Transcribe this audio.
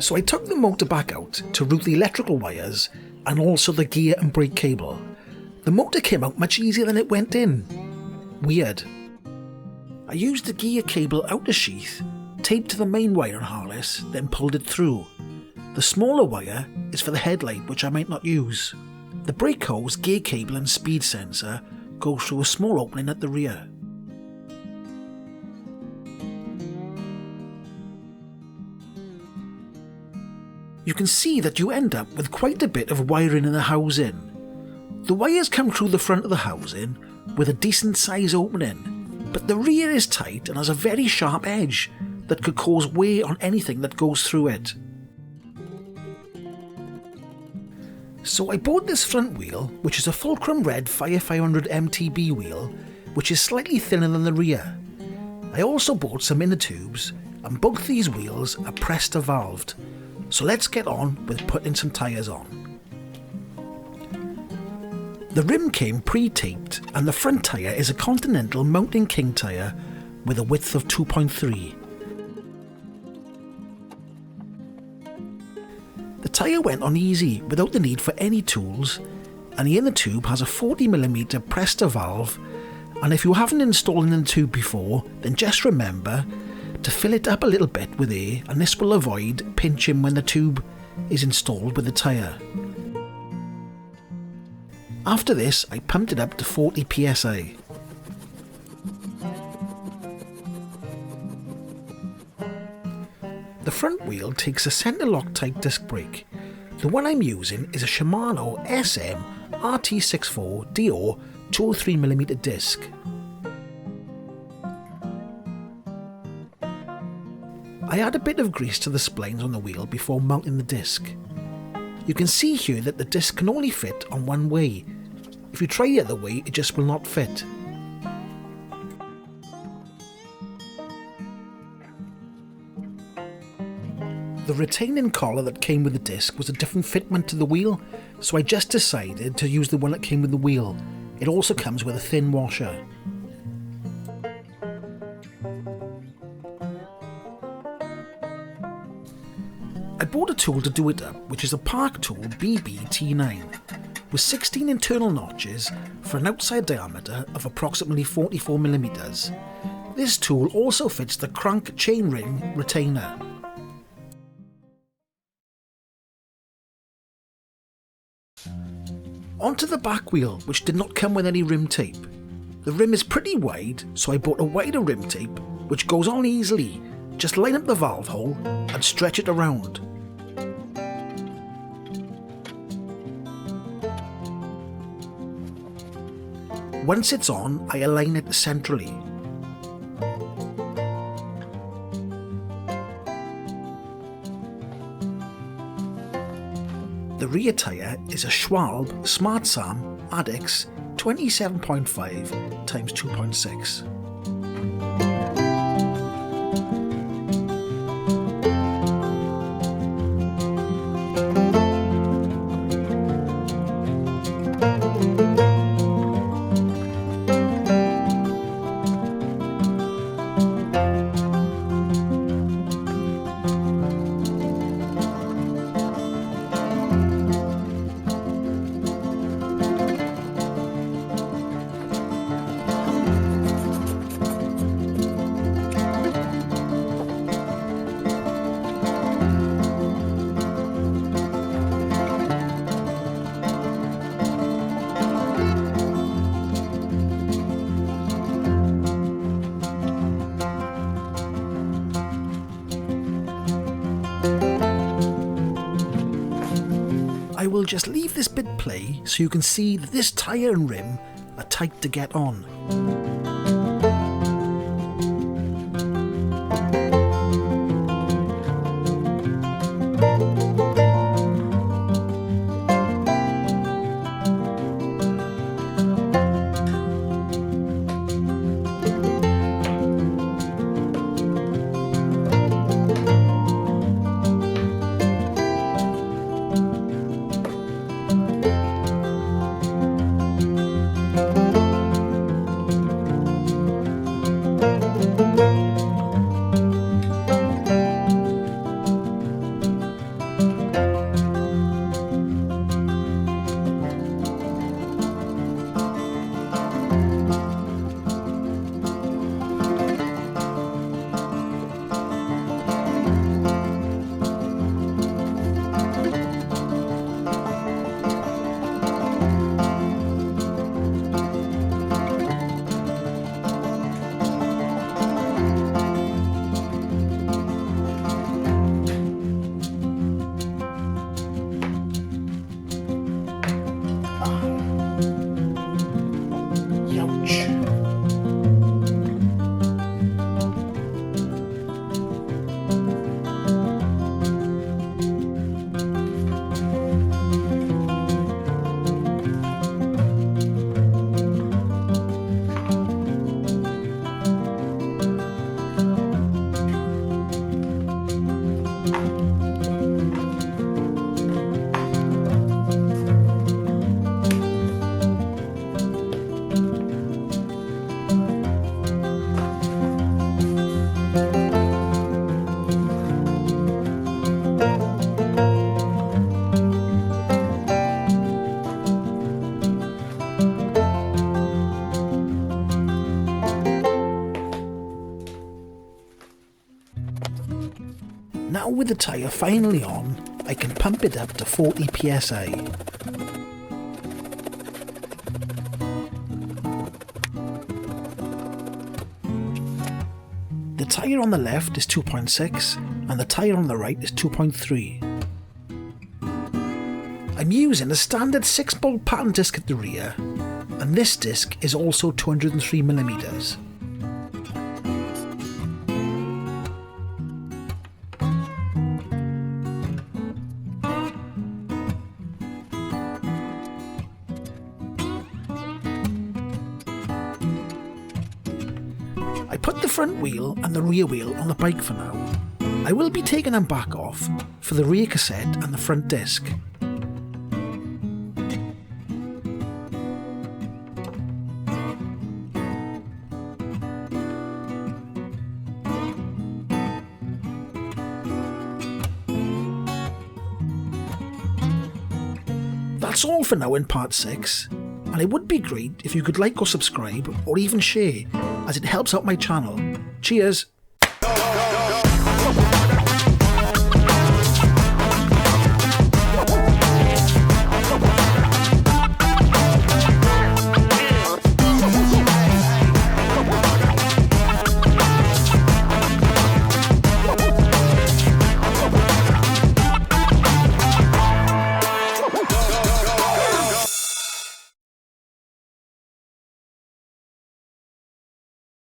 So I took the motor back out to route the electrical wires and also the gear and brake cable. The motor came out much easier than it went in. Weird. I used the gear cable out the sheath, taped to the main wiring harness, then pulled it through. The smaller wire is for the headlight, which I might not use. The brake hose, gear cable and speed sensor goes through a small opening at the rear. You can see that you end up with quite a bit of wiring in the housing. The wires come through the front of the housing with a decent size opening, but the rear is tight and has a very sharp edge that could cause wear on anything that goes through it. So I bought this front wheel, which is a Fulcrum Red Fire 500 MTB wheel, which is slightly thinner than the rear. I also bought some inner tubes, and both these wheels are Presta valved. So let's get on with putting some tyres on. The rim came pre-taped and the front tyre is a Continental Mountain King tyre with a width of 2.3. The tyre went on easy without the need for any tools, and the inner tube has a 40mm Presta valve, and if you haven't installed an inner tube before, then just remember to fill it up a little bit with air, and this will avoid pinching when the tube is installed with the tyre. After this, I pumped it up to 40 psi. The front wheel takes a centre Loctite disc brake. The one I'm using is a Shimano SM RT64 Deore 203mm disc. I add a bit of grease to the splines on the wheel before mounting the disc. You can see here that the disc can only fit on one way. If you try the other way, it just will not fit. The retaining collar that came with the disc was a different fitment to the wheel, so I just decided to use the one that came with the wheel. It also comes with a thin washer. I bought a tool to do it up, which is a Park Tool BB-T9 with 16 internal notches for an outside diameter of approximately 44mm. This tool also fits the crank chainring retainer. Onto the back wheel, which did not come with any rim tape. The rim is pretty wide, so I bought a wider rim tape which goes on easily. Just line up the valve hole and stretch it around. Once it's on, I align it centrally. The rear tyre is a Schwalbe Smart Sam Addix 27.5 x 2.6. I will just leave this bit play so you can see that this tyre and rim are tight to get on. with the tyre finally on, I can pump it up to 40 psi. The tyre on the left is 2.6 and the tyre on the right is 2.3. I'm using a standard 6-bolt pattern disc at the rear, and this disc is also 203mm. I put the front wheel and the rear wheel on the bike for now. I will be taking them back off for the rear cassette and the front disc. That's all for now in part 6, and it would be great if you could like or subscribe or even share, as it helps out my channel. Cheers!